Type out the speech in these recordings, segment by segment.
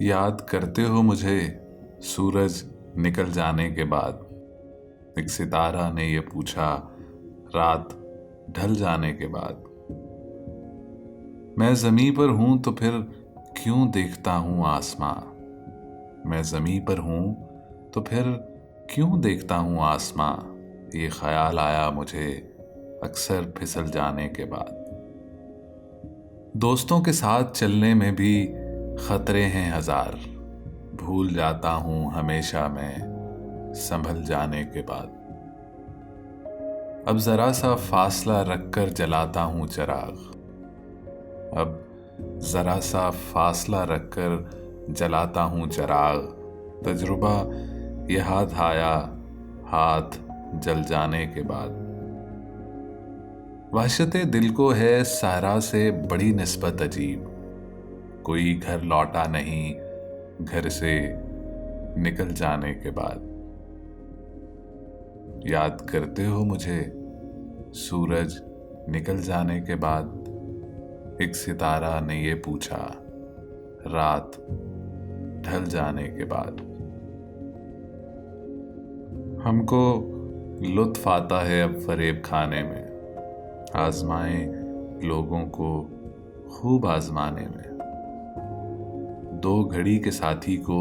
याद करते हो मुझे सूरज निकल जाने के बाद। एक सितारा ने ये पूछा रात ढल जाने के बाद। मैं जमीं पर हूं तो फिर क्यों देखता हूं आसमां। मैं जमीं पर हूं तो फिर क्यों देखता हूं आसमां। ये ख्याल आया मुझे अक्सर फिसल जाने के बाद। दोस्तों के साथ चलने में भी खतरे हैं हजार। भूल जाता हूं हमेशा मैं संभल जाने के बाद। अब जरा सा फासला रखकर जलाता हूं चिराग। अब जरा सा फासला रखकर जलाता हूं चिराग। तजुर्बा यह आया हाथ जल जाने के बाद। वहशते दिल को है सहरा से बड़ी निस्बत अजीब। कोई घर लौटा नहीं घर से निकल जाने के बाद। याद करते हो मुझे सूरज निकल जाने के बाद। एक सितारा ने ये पूछा रात ढल जाने के बाद। हमको लुत्फ आता है अब फरेब खाने में। आजमाएं लोगों को खूब आजमाने में। दो घड़ी के साथी को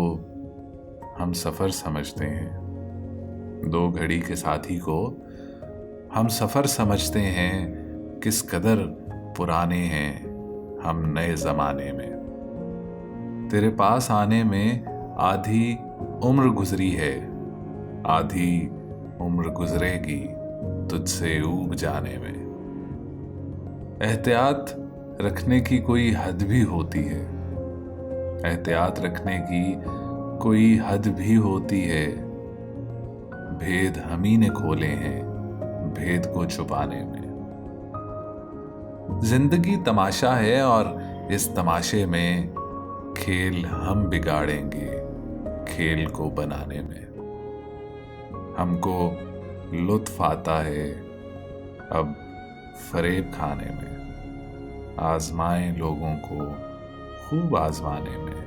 हम सफर समझते हैं। दो घड़ी के साथी को हम सफर समझते हैं। किस कदर पुराने हैं हम नए जमाने में। तेरे पास आने में आधी उम्र गुजरी है। आधी उम्र गुजरेगी तुझसे ऊब जाने में। एहतियात रखने की कोई हद भी होती है। एहतियात रखने की कोई हद भी होती है। भेद हम ही ने खोले हैं भेद को छुपाने में। जिंदगी तमाशा है और इस तमाशे में खेल हम बिगाड़ेंगे खेल को बनाने में। हमको लुत्फ आता है अब फरेब खाने में। आजमाएं लोगों को खूब आजमाने में।